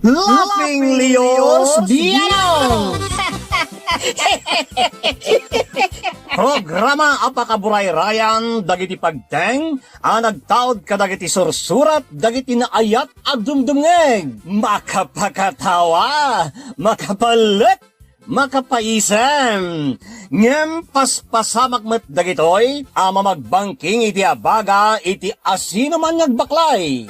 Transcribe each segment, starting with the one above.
Laughing Leos Bianong! Programa apakaburay rayan dagiti pagteng nagtaod kadagiti sursurat dagiti naayat at dumdumngeg makapakatawa makapalit makapaisem ngem paspasamak met dagitoy mamagbangking iti abaga iti asino man ngagbaklay.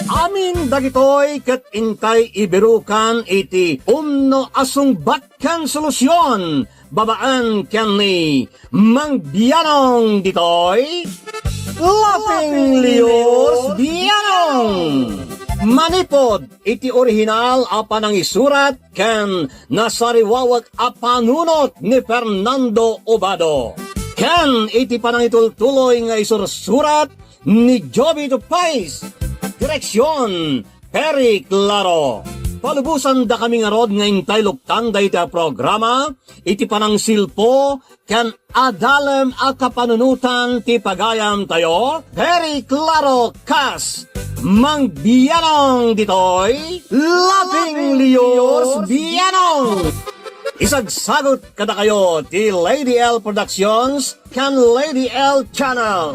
Amin dagitoy ket intay ibirukan iti umno asungbatkan solusyon babaan ken ni Mang Bianong ditoy Laughing Leos Bianong manipod iti orihinal apan ang isurat ken nasariwawag apanunot ni Fernando Obado ken iti panangitultuloy nga isursurat ni Joby Tupais. Direksyon, Perry Claro. Palubusan da kami nga rod nga intay luktan da iti programa, iti panang silpo, kan adalem a kapanunutan ti pagayam tayo, Perry Claro Kas, Mang Bianong ditoy, Laughing Leos Bianong. Isagsagot kada kayo ti Lady L Productions, kan Lady L Channel.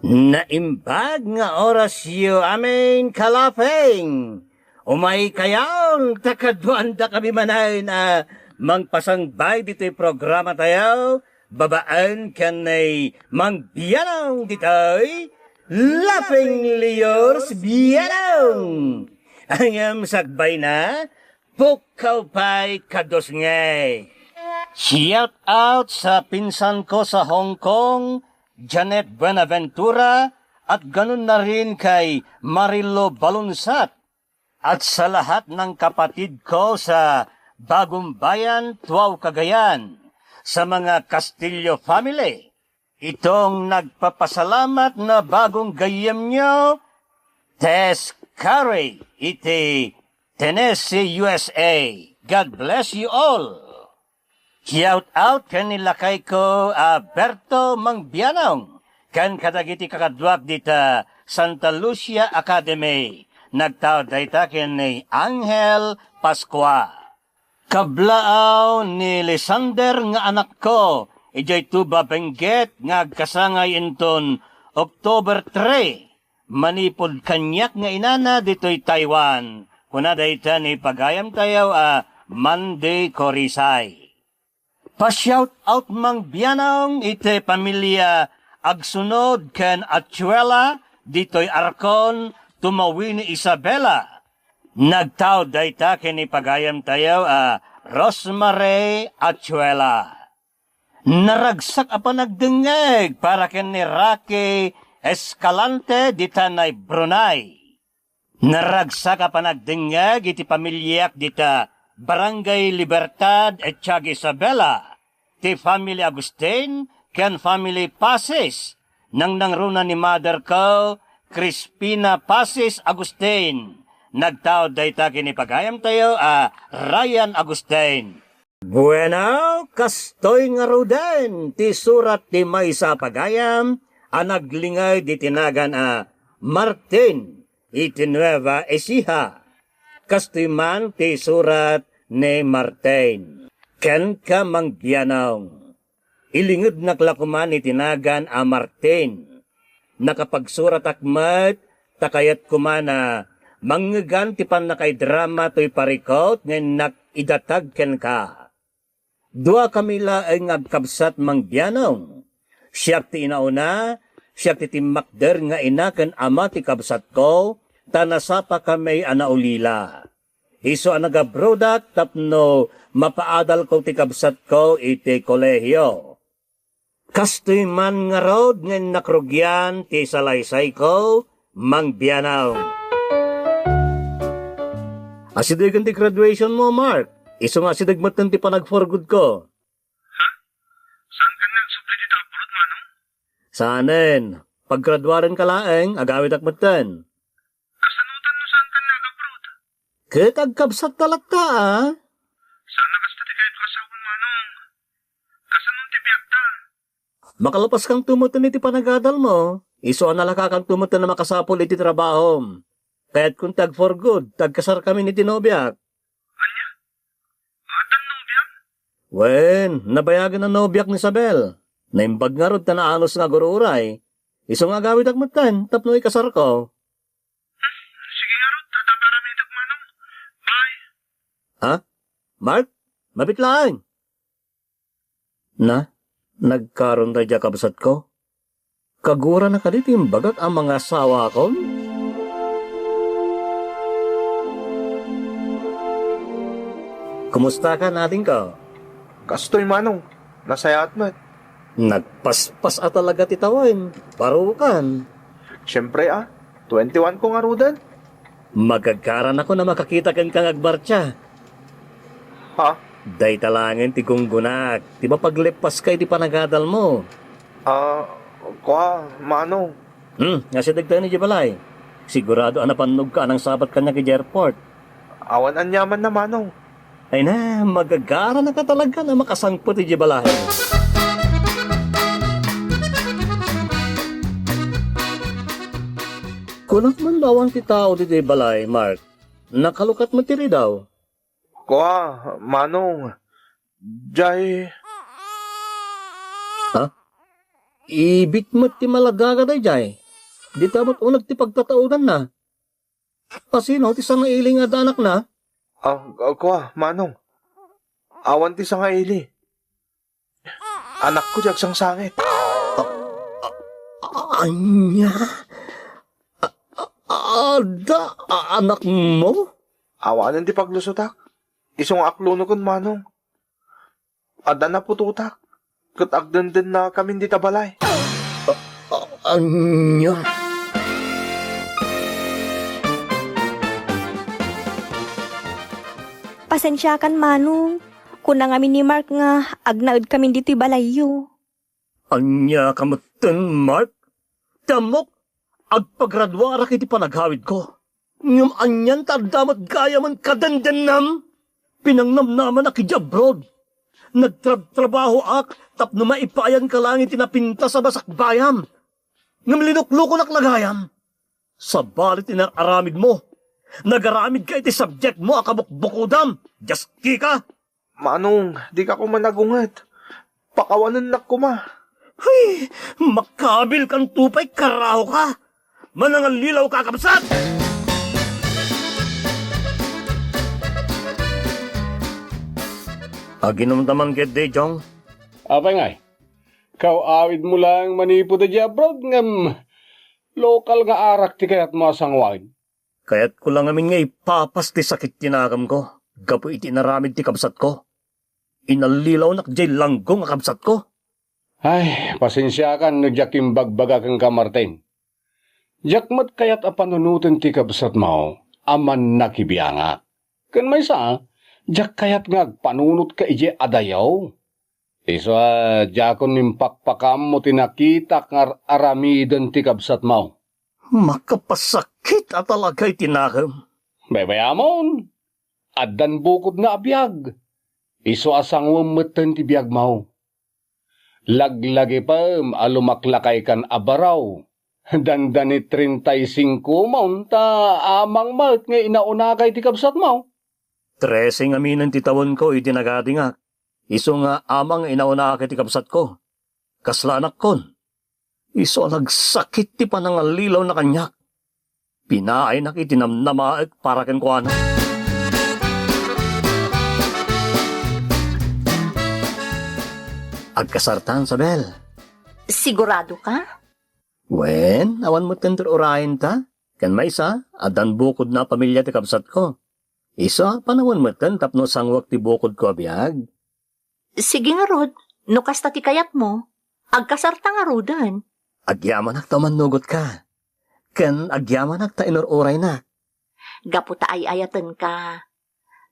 Naimbag nga oras yu amin kalapeng. Umay kayaw, takaduan da kami manay na mangpasangbay dito'y programa tayo. Babaan kanay Mang Bianong dito'y Laughing Leos Bianong. Angam sagbay na, pukaw pa'y kados ngay. Shout out sa pinsan ko sa Hong Kong, Janet Buenaventura, at ganun na rin kay Marilo Balunsat, at sa lahat ng kapatid ko sa Bagong Bayan, Tuaw, Cagayan, sa mga Castillo family. Itong nagpapasalamat na bagong gayem nyo, Tess Curry, iti Tennessee, USA. God bless you all. Shout out kanilakay ko Berto Mang Bianong kan kadagiti kakadwak dita Santa Lucia Academy. Nagtao dayta ken ni Angel Pascua. Kablaaw ni Lysander nga anak ko, ijay tuba Benguet nga kasangay inton October 3. Manipod kanyak nga inana dito'y Taiwan. Kuna dayta ni pagayam tayo Monday Korisay. Pa-shout out Mang Bianong ite pamilya agsunod ken Achuela ditoy Arcon tumawi ni Isabela. Nagtao dayta ken ipagayam tayo Rosemary Achuela. Naragsak apa nagdengeg para ken ni Rocky Escalante ditanay Brunei. Naragsak apa nagdengeg iti pamilyak dita Barangay Libertad at Tiag Isabela, ti Family Agustin, ken Family Pasis, nang nangruna ni mother ko, Crispina Pasis Agustin. Nagtao dayta kinipagayam tayo, Ryan Agustin. Bueno, kastoy nga ruden, ti surat ti Maysa Pagayam, naglingay di tinagan Martin, iti Nueva Ecija. Kastiman ti surat ni Martin. Ken ka Mang Bianong. Ilingid naklakuman itinagan Martin. Nakapagsurat akmat, takayat kumana, manggagan ti pan nakay drama to'y parikot, ngayon nakidatag ken ka. Dua kamila ay ngagkabsat Mang Bianong. Siyak ti inauna, siyak ti timakder nga inaken ama ti kabsat ko, tanasapa kami anaulila. Iso anagabrodak tapno mapaadal ko ti kabsat ko iti kolehyo. Kastoy man nga rod ngayon nakrugyan ti salaysay ko, Mang Bianong. Asidagan ti graduation mo, Mark. Iso nga asidagmatan ti panag-for-good ko. Ha? Saan ka nagsupli dito abroad, Manong? Saanen? Paggraduaren ka laeng, agawit akmatan. Kasanutan no saan ka nag-abroad? Ketagkabsat talata, Sana kasta di kahit kasawon, Manong. Kasanun ti biyagta. Makalapas kang tumutin iti panagadal mo. Iso ang nalakakang tumutan na makasapol iti trabaho. Kaya't kung tag for good, tagkasar kami ni Tinobyak. Atan nobya? Wen, nabayagan ang nobyak ni Isabel. Naimbag nga rod tanaanos nga gururay. Iso nga gawid agmatan, tapno ikasar ko. Sige nga rod, tataparamidag manong. Bye. Ha? Mark? Mabit lang. Na, nagkaroon tayo kabasat ko. Kagura na kalitim bagat ang mga asawa ko. Kumusta ka natin ka? Kastoy manong, nasayat mo. Nagpaspas at talaga titawin. Parukan. Siyempre 21 ko nga rudan. Magagaran ako na makakita kang agbartya. Ha? Day talangin ti gunggunak. Di ba paglipas kay di panagadal mo? Kwa, manong. Nga si dagdag ni Jibalay. Sigurado anapanog ka ng sabat kanya kay airport. Awan anyaman na manong. Ay na, magagara na ka talaga na makasangpot ti Jibalay. Kunak man bawang ti tao ti Jibalay, Mark. Nakalukat mo tiri daw. Kwa, manong. Jay, Ibit mo ti malagaga day jay. Di tamat unag ti pagtataunan na. Pasino ti sang iling nga danak na? kwa, manong. Awan ti sa nga ili. Anak ko jag sang sangit. Anya? Ada anak mo? Awanan ti paglusutak. Isong akluno kon manong. Ada na pututak. Katagdandan na kami di tabalay. Anya? Pasensya kan manong. Kuna nga ni Mark nga agnaud kami dito'y balayo. Anya kamutan, Mark? Damok, agpagradwara kiti panaghawid ko. Ngam anyan tadamat gaya man kadandanam. Pinangnam naman aki abroad. Nagtrabaho ak, tapno maipayan ka lang itinapinta sa basak bayam. Ngam linukluko naklagayam. Sa balit inararamid mo. Nagaramid ka iti subject mo akabukbukudam. Jaski ka. Manong, di ka ko managungat. Pakawanan na ko ma. Ay, makabil kang tupay, karaho ka. Manangal lilaw ka, kapsat! Aginamdaman ket de, Jong. Apay ngay, awid mo lang manipo da di abroad ngam lokal nga arak ti kayat mo asangwagin. Kaya't ko lang amin nga ipapas ti sakit tinakam ko. Gapo iti naramid ti kapsat ko. Inalilaw nakjay langgong ang kapsat ko. Ay, pasensya kan nagyakim bagbaga kang kamartin. Jakmat kayat apanunutin ti kabsat mo, aman nakibiyanga. Kan may sa, jak kayat nga panunot ka ije adayaw. Iso jakon nimpakpakam mo tinakita nga aramidan ti kabsat mo. Makapasakit at talagay tinakam. Bebayamon, adan bukod na abiyag. Iso asang wamatan ti biyag mo. Laglagi pa alumaklakay kan abaraw. Dandani 35 maun ta amang mat nga inauna kay ti kabsat mo. 13 aminan ti tawon ko iti nagadi nga. Iso nga amang inauna kay ti kabsat ko. Kaslanak kon. Iso nagsakit ti panangalilaw na kanyak. Pinaay na kitinamnamaak para ken kuana. Agkasartan, Sabel. Sigurado ka? Wen, awan mo tentor orahin ta. Kan may isa, adan bukod na pamilya ti kabsat ko. Isa, panawan mo ten tapno sangwak ti bukod ko abiyag. Sige nga, Rod. No kasta ti kayat mo, agkasarta nga rodan. Agyaman ta manugot ka. Ken agyaman ta inururay na. Gaputa ay ayatan ka.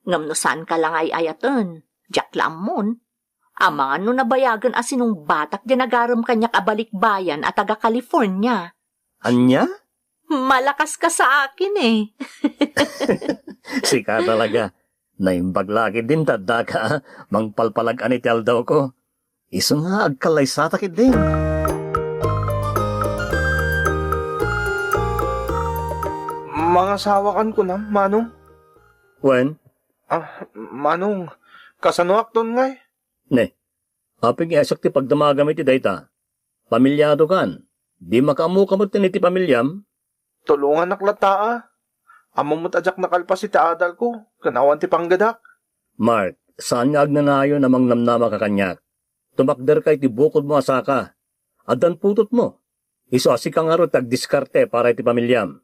Ngam no saan ka lang ay ayatan. Jack lamon. Ama no nabayagan asinong batak dyan nagaram kanyak abalikbayan at taga California. Anya? Malakas ka sa akin eh. Sika talaga. Naimbaglagi din tadda ka. Mangpalpalag anitel daw ko. Iso nga agkalay sa takit din. Mga sawakan ko na, Manong. Wen, Manong, kasanuak doon ngay. ne, aping iasak ti pagdamagamit ti dayta. Pamilyado kan, di makamukamot ti pamilyam. Tulungan naklataa. Amamot ajak nakalpas ti adal ko. Kanawan ti panggadak. Mark, saan nga agnanayo namang namnama ka kanyak? Tumakder kay ti bukod mo asaka. Adan putot mo. Isasi ka nga ro tagdiskarte para iti pamilyam.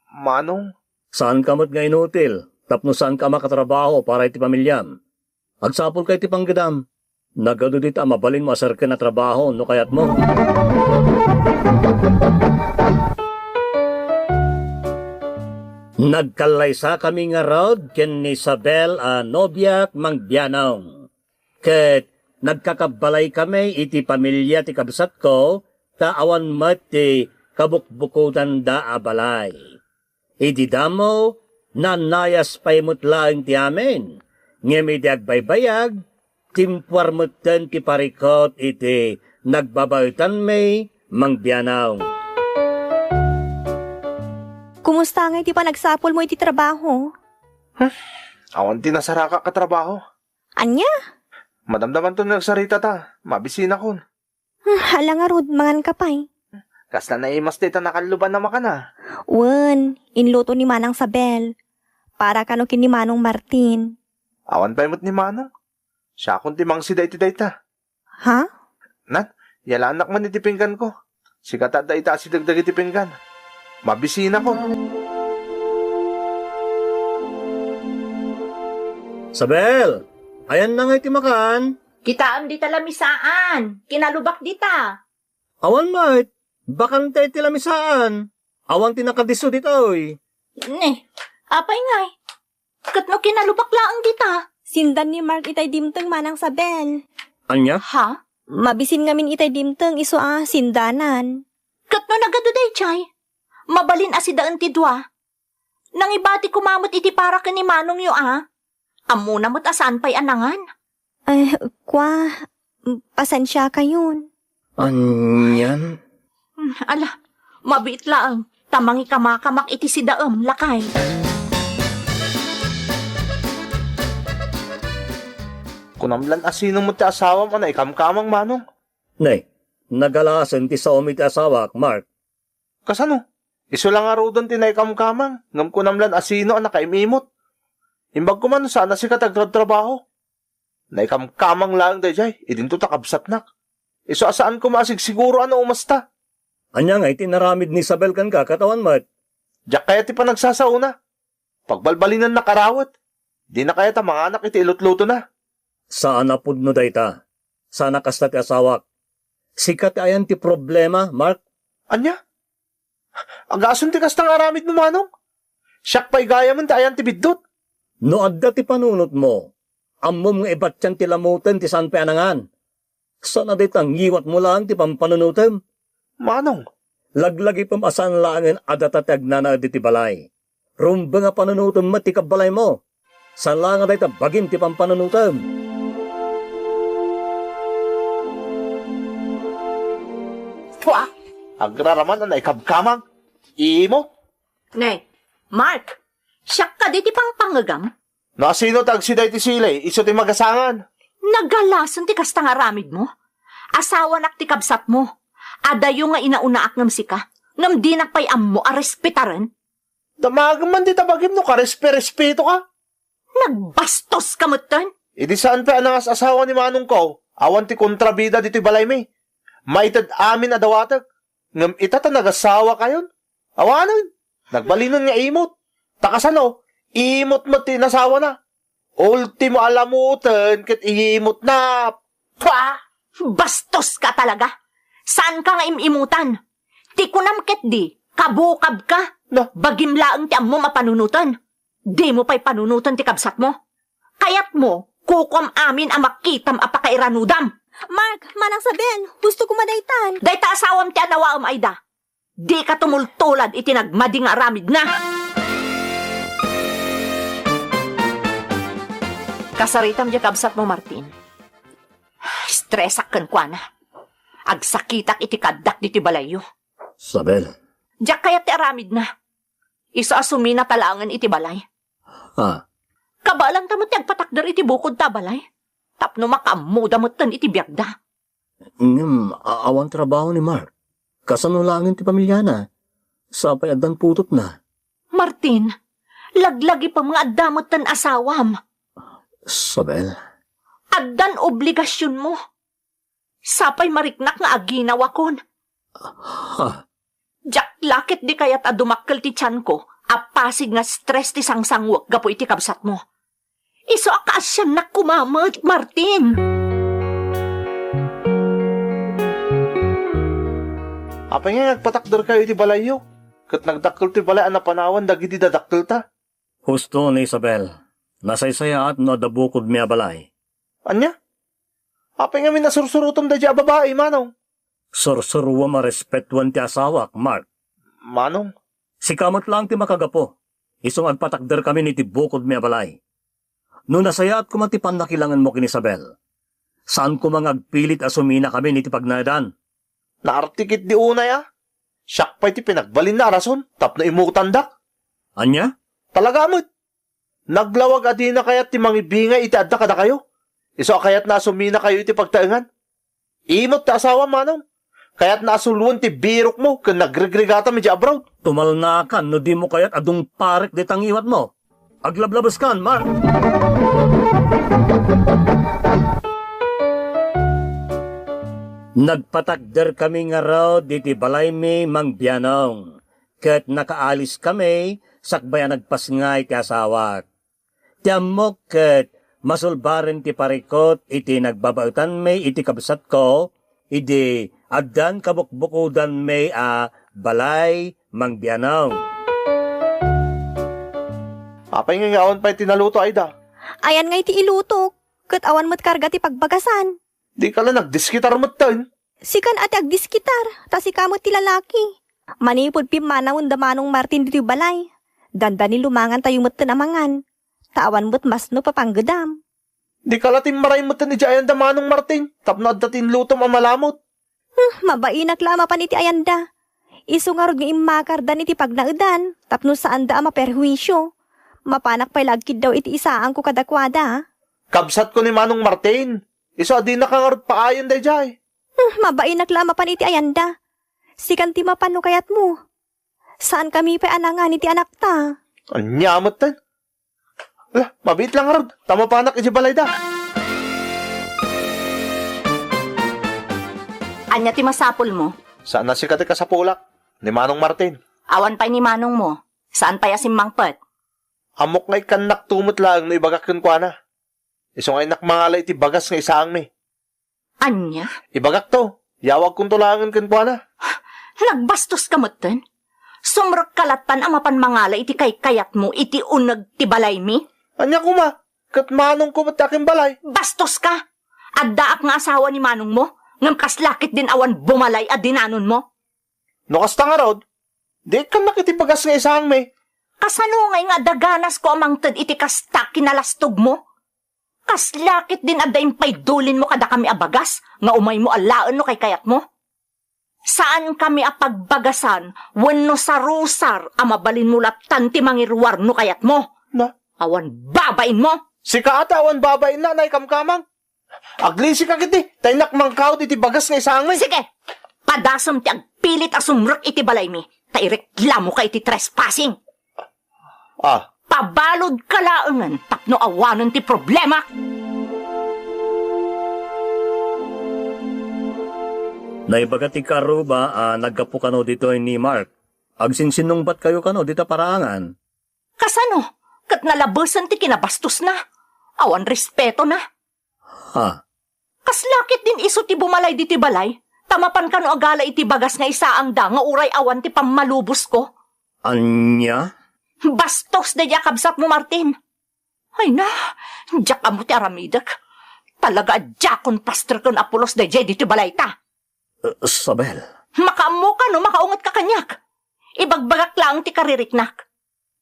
Manong, Saan ka mo't nga inutil? Tapno saan ka makatrabaho para iti pamilyam? Agsapol kay ti panggadam. Nagado dita mabalin mo asar ka na trabaho no kayat mo. Nagkalaysa kami nga rod ken ni Isabel a nobyak mangbianong. Ket nagkakabalay kami iti pamilya ti kabsat ko, taawan mat ti kabukbukutan da abalay. Iti damo, nanayas paimot lang ti amin. Ngemi di agbaybayag, timpwar mutten ti parikot iti nagbabaytan may mangbianaw. Kumusta nga iti pa nagsapol mo iti trabaho? awan ti nasaraka ka trabaho. Anya? Madamdaman to nagsarita ta. Mabisina kon. Hala nga rod, mangan ka pa'y. Kasla na imas dita nakaluban na makana. Wen, inluto ni Manang Sabel. Para kano kin ni Manong Martin. Awan pa imot ni Manong. Siya akong timang si dayti dayta. Ha? Nat, yala anak man itipinggan ko. Sigata dayta si dagdag itipinggan. Mabisina ko. Sabel, ayan na nga iti makan. Kitaan di talamisaan. Kinalubak dita. Awan mait, bakang tayo tilamisaan. Awan tinakadiso ditoy. Ne, apay ngay. Katno kinalubak laang dita. Sindan ni Mark itay dimteng Manang Sabel. Anya? Ha? Mabisin ngamin itay dimteng iso sindanan. Katno nagado day, chay. Mabalin asidaan ti dua. Nang ibati kumamot iti para ka ni Manong yo, Amo na mo't asaan pa'y anangan. Ay, pasensya ka yun. Anyan? Ala, mabit laang. Tamangi kamakamak iti si daam, lakay. Kunamlan asino mo ti asawa mo na ikamkamang Manong. Nay, nagalasan ti sa umiti asawak, Mark. Kasano? Iso lang nga rodon ti na ikamkamang. Ngam kunamlan asino ang nakaimimot. Imbag ko man sana si katagtrabaho. Na ikamkamang lang dayjay. Idinto takabsat nak. Iso asaan ko maasig siguro ano umasta. Anya nga iti naramid ni Isabel kan ka, katawan mat. Diyak kaya ti pa nagsasauna. Pagbalbalinan na karawat. Di na kaya ta mga anak iti ilutluto na. Saan na pudno dayta? Sana kasta ti asawak. Sikat ayan ti problema, Mark. Anya? Agasun ti kastang aramid mo Manong. Siyak pa'y gaya man ti ayan ti biddot. No adda ti panunot mo, ammom nga ibat yan ti lamutan ti saan pa anangan. Sana ditang ngiwat mo lang ti pampanunutem. Manong, Laglagi pamasan langin adatatag na na ti balay. Rumba nga panunutem mat ti kabalay mo. San lang nga dayta bagim ti pampanunutem. Pwa! Agraraman na ikabkamang. Imo? Ne, Mark, siyak ka di ti pang pangagam. No asino tag si dayti silay. Iso ti magasangan. Nagalason ti kastang aramid mo. Asawa nak ti kabsat mo. Adayo nga inaunaak ngam sika. Ngam di nakpay ammo a respetaran. Damagam man di tabagim no karespe-respeto ka. Nagbastos ka mutan. Idi saan pa anangas asawa ni Manong ko? Awan ti kontrabida dito'y balay may. Maitad amin adawatag. Ngam itata nagasawa kayon. Awanon. Nagbalinon nga imot. Takasano, imot mo ti nasawa na. Ultimo alamutan ket iimot na. Pa! Bastos ka talaga. Saan ka nga imimutan? Ti kunam ket di, kabukab ka. No. Bagim laang ti ammo mapanunutan. Di mo pa'y panunutan ti kabsat mo. Kayat mo, kukom amin ang makitam apakairanudam. Mark, Manang Sabel, gusto ko madaytan. Dahil ta asawam ti anawaam ayda. Di ka tumultulad itinagmading aramid na. Kasaritam di kabsat mo, Martin. Stresak kan kwa na. Agsakitak iti kadak di ti balayo. Sabel, Diyak kaya ti aramid na. Isa asumi na talangan iti balay. Ha? Kabalang tamot yung patakder iti bukod ta balay. Tapno makamuda mo tan iti biyagda. Awan trabaho ni Mark. Kasanulangin ti pamilya na. Sapay adan putot na. Martin, laglagi pa mga adamot tan asawam. Sabel. Addan obligasyon mo. Sapay mariknak nga aginawa kon. Ha? Jak lakit di kayat adumakkel ti tiyan ko, apasig nga stress ti sangsangwak gapo iti kabsat mo. Iso akasyan na kumamot, Martin. Apay nga nagpatakder kayo iti balayo. Kat nagdakkel ti balay na panawan dagiti dadakkel ta. Husto ni Isabel. Nasaysaya at no dabukod miya balay. Anya? Apay nga minasurusurutom da dya babae, manong. Sorsorwa marespetuan ti asawak, Mark. Manong? Si kamot lang ti makagapo. Isong agpatakder kami ni ti bukod miya balay. No nasaya at kumatipan na kilangan mo kin Isabel. Saan ko mga agpilit asumina kami ni ti pagnadan? Naartikit di unay Siyak pa'y ti pinagbalin na rason, tapno imutandak. Anya? Talaga mo't. Naglawag adi na kayat ti mangibingay iti adda kada kayo. Iso kayat na asumina kayo iti pagtaengan. Imot ti asawa, manong. Kaya't nasuluan ti birok mo kung nagregregata medyo abroad. Tumalnakan no di mo kayat adung parek di tangiwat mo. Aglablabas kan, Mark. Nagpatakder kami nga raw diti balay mi mangbianong. Kat nakaalis kami, sakbayan nagpasngay ti asawak. Tiamok kat masulbaren ti parikot iti nagbabautan may iti kabsat ko, iti addan kabukbukudan may balay mangbianong. Apay nga awan pa'y tinaluto ay da. Ayan nga iti ilutok. Kat awan mo't karga ti pagbagasan. Di ka lang nagdiskitar mo't tan. Sikan ati agdiskitar, ta si kamot ti lalaki. Manipod pimanawon da manong Martin diti balay. Danda ni lumangan tayo mo't tanamangan. Tawan mo't mas no papanggedam. Di ka latin maray mo't tan ni Jayan da manong Martin. Tapno datin lutom ang malamot. Mabainak lama pa niti ayanda. Iso nga rod nga imakar da niti pagnaudan. Tapno saan da maperhuisyo. Mapanak pa'y lagkid daw iti isaan ko kadakwada. Kabsat ko ni manong Martin. Iso adi na kangarot pa ayon da jay. Mabainak lama pa niti ayanda. Sikan ti mapano kayat mo. Saan kami pa anangan iti anak ta? Anyamot tan. Ala, mabit lang rod. Tama pa anak iti balay da. Anya ti masapol mo? Saan na si ka sa pulak? Ni manong Martin. Awan pa'y ni manong mo. Saan pa'y asimmangpet? Amok nga'y kanak tumot lang no ibagak kun kwa na. Iso nga'y nakmangala iti bagas nga isaang mi. Anya? Ibagak to. Yawag kong tulangan kun kwa na. Nagbastos ka mo ten? Sumrok kalatan ang mapanmangala iti kayat mo iti unag ti balay mi? Anya ko ma. Kat manong ko mataking balay. Bastos ka! Addaak nga asawa ni manong mo? Ngam kaslakit din awan bumalay at dinanon mo? No kasta nga rod. Di ka nakitibagas nga isaang mi. Kasano ngay nga daganas ko amang tad iti kasta kinalastog mo? Kaslakit din adayin pa'y dulin mo kada kami abagas, nga umay mo alaan no kay kayat mo? Saan kami apagbagasan, wano sa rusar, amabalin mo latan ti mangirwar no kayat mo? Na? Awan babain mo? Si kaatawan babae na kamkamang. Aglisi ka kiti. Taynak mangkaw iti bagas nga isaang mi. Sige, padasam ti agpilit asumrok iti balay mi, ta ireklamo ka iti trespassing. Pabalod ka laangan, tapno awanan ti problema. Naibagati karo ba nagkapo kano dito ni Mark? Agsinsinungbat kayo kano dito paraangan? Kasano? Kat nalabasan ti kinabastos na. Awan respeto na. Ha? Kaslakit din iso ti bumalay di ti balay. Tamapan kano agala iti bagas nga isaang da nga uray awan ti pamalubos ko. Anya? Bastos na yakabsat mo, Martin. Ay na, diyak amo ti aramidak. Talaga jakon pastor kon apulos da jay dito balay ta. Sabel. Makaamo ka no, makaungat ka kanyak. Ibagbagak lang ti kaririknak.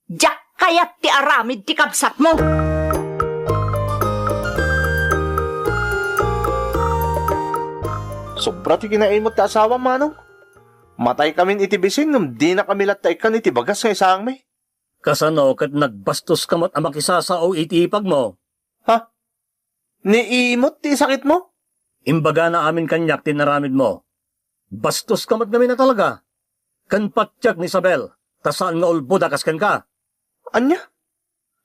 Diyak kayat ti aramid ti kabsat mo. Sobra ti kinaimot ti asawa manong. Matay kami iti bising ngam di na kami latay kan iti bagas nga isaang mi. Kasano kat nagbastos kamot ang makisasao itipag mo. Ha? Niimot ti sakit mo? Imbaga na amin kanyak tinaramid mo. Bastos kamot kami na talaga. Kan patyak ni Isabel, tasaan nga ulbuda kaskan ka. Anya?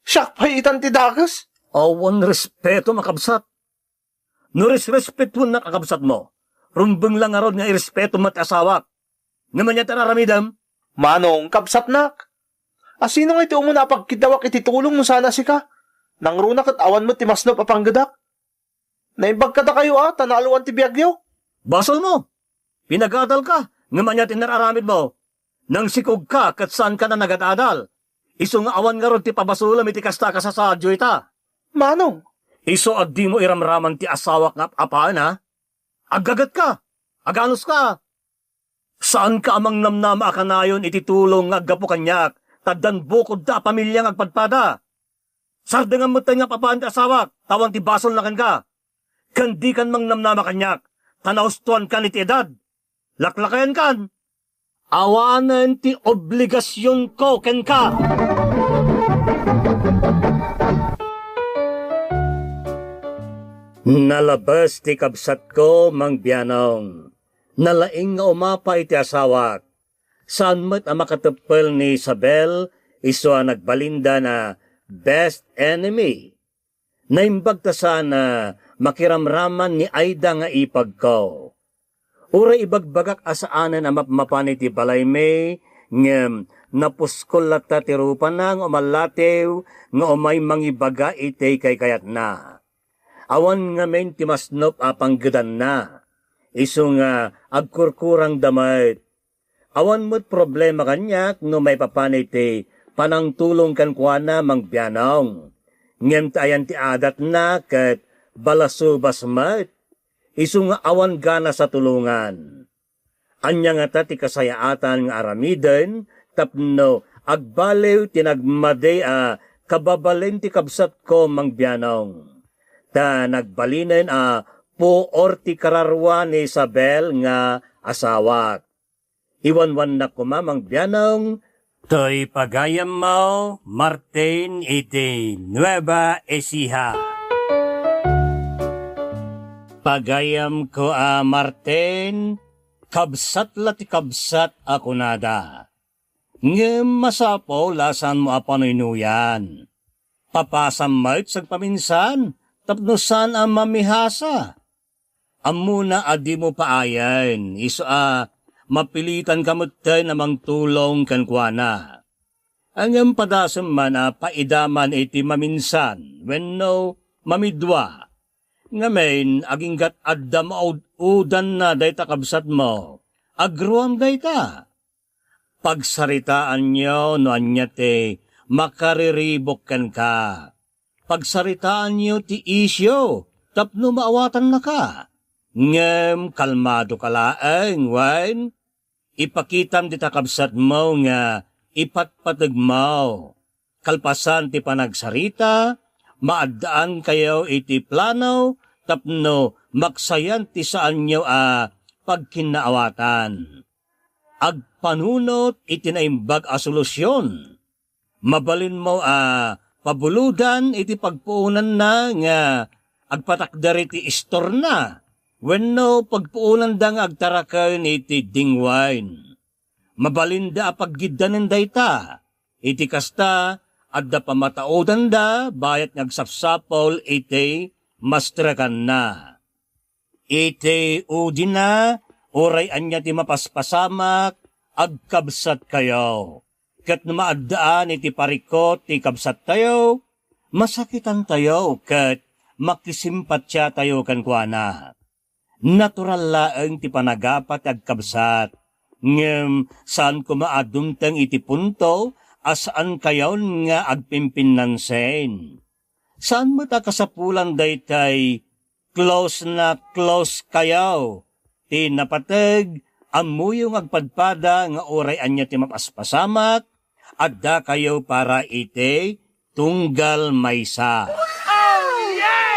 Siyak pa itan ti dagas? Awan respeto makabsat. No respeto na kakabsat mo. Rumbeng lang arod nga irespeto mat asawak. Naman niya tararamidam. Manong, kabsat nak. Asino nga iti umuna pagkidawak iti tulong mo sana si ka? Nang runa kat awan mo ti masnop apanggadak. Naimbag ka ta kayo tanaluan ti biyagyo. Basol mo. Pinagadal ka. Naman niya tinararamid mo. Nang sikog ka kat saan ka na nagadadal. Iso nga awan nga rod ti pabasulam iti kasta ka sa sadyo ita. Manong, Iso at di mo iramraman ti asawak nga apaan ha? Agagat ka. Aganos ka. Saan ka amang namnama akanayon iti tulong nga agapo kanyak. Taddan bukod da pamilya nga agpadpada. Sardengan mo tayo nga papaan ti asawak. Tawang ti basol na kan ka. Kandi kan mang namnama kanyak. Tanaustuan kan iti edad. Laklakayan kan. Awanan ti obligasyon ko ken ka. Nalabas ti kabsat ko, Mang Bianong. Nalaing nga umapa iti asawak. Saan mo't ang makatapel ni Isabel, iso ang nagbalinda na best enemy. Naimbag ta sana makiramraman ni Aida nga ipag ko. Ura ibagbagak asaanan ang mapmapan iti balay may, ngem napuskol lata ti rupa na nga umalatew, nga umay mangibaga iti kay kayat na. Awan nga men ti masnop apang gedan na. Iso nga agkurkurang damay. Awan mo't problema kanyak no may papanay ti panang tulong kan kuana Mang Bianong. Ngem tayan ti adat na kat balasubas mat. Iso nga awan gana sa tulungan. Anya nga ta ti kasayaatan nga aramiden tapno agbalew tinagmaday kababalen ti kabsat ko Mang Bianong. Ta nagbalinen po orti kararwa ni Isabel nga asawak. Iwanwan na kumamang Bianong, to'y pagayam mo, Martin iti Nueva Ecija. Pagayam ko Martin, kabsat lati kabsat ako nada. Ngem masapo lasan mo apanoynuyan. Papasam mo't sagpaminsan, tapnosan ang mamihasa. Amuna adi mo paayan, iso mapilitan kamutay namang tulong kankwana. Ang padasam man paidaman iti maminsan, wenno mamidwa. Ngamen, aginggat adda maudan na dayta kabsat mo, agruam dayta. Pagsaritaan nyo no anya te, makariribok kan ka. Pagsaritaan nyo ti isyo, tapno maawatan na ka. Ngem, kalmado ka laeng, wain. Ipakitam di takabsat mo nga, ipatpatag mo. Kalpasan ti panagsarita, maadaan kayo iti plano, tapno maksayan ti saan nyo pagkinaawatan. Agpanunot iti naimbag solusyon. Mabalin mo pabuludan iti pagpuunan na nga agpatakdari ti istorna. Wenno pagpuunan da nga agtarakan iti dingwain. Mabalinda paggidanen dayta. Iti kasta adda pamataudan da bayat ngagsapsapol iti mastrakan na. Iti udina oray anya ti mapaspasamak agkabsat kayo. Kat maaddaan iti parikot ti kabsat tayo, masakitan tayo kat makisimpatya tayo kankwana. Natural laeng ti panagapat agkabsat. Ngem saan ko maadumtang iti punto asaan kayon nga agpimpinansen. Saan mo ta kasapulan daytay close na close kayaw. Ti napateg amuyong agpadpada nga oray anya ti mapaspasamak adda kayo para iti tunggal maysa.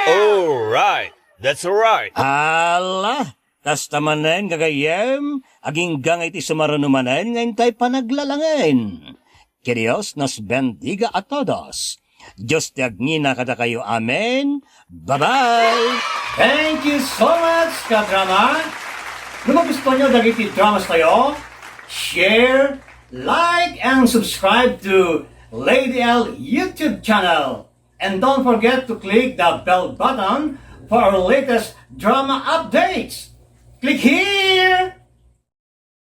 All right. That's all right. Hala, tas tamanen gagayem, aging gangay ti sumarunumanen, ngayon tayo panaglalangin. Que Dios nos bendiga a todos. Diyos tiagnina kada kayo. Amen. Bye-bye! Thank you so much, ka-drama! Kung gusto nyo dagiti dramas tayo, share, like, and subscribe to Lady L YouTube channel. And don't forget to click the bell button for our latest drama updates. Click here!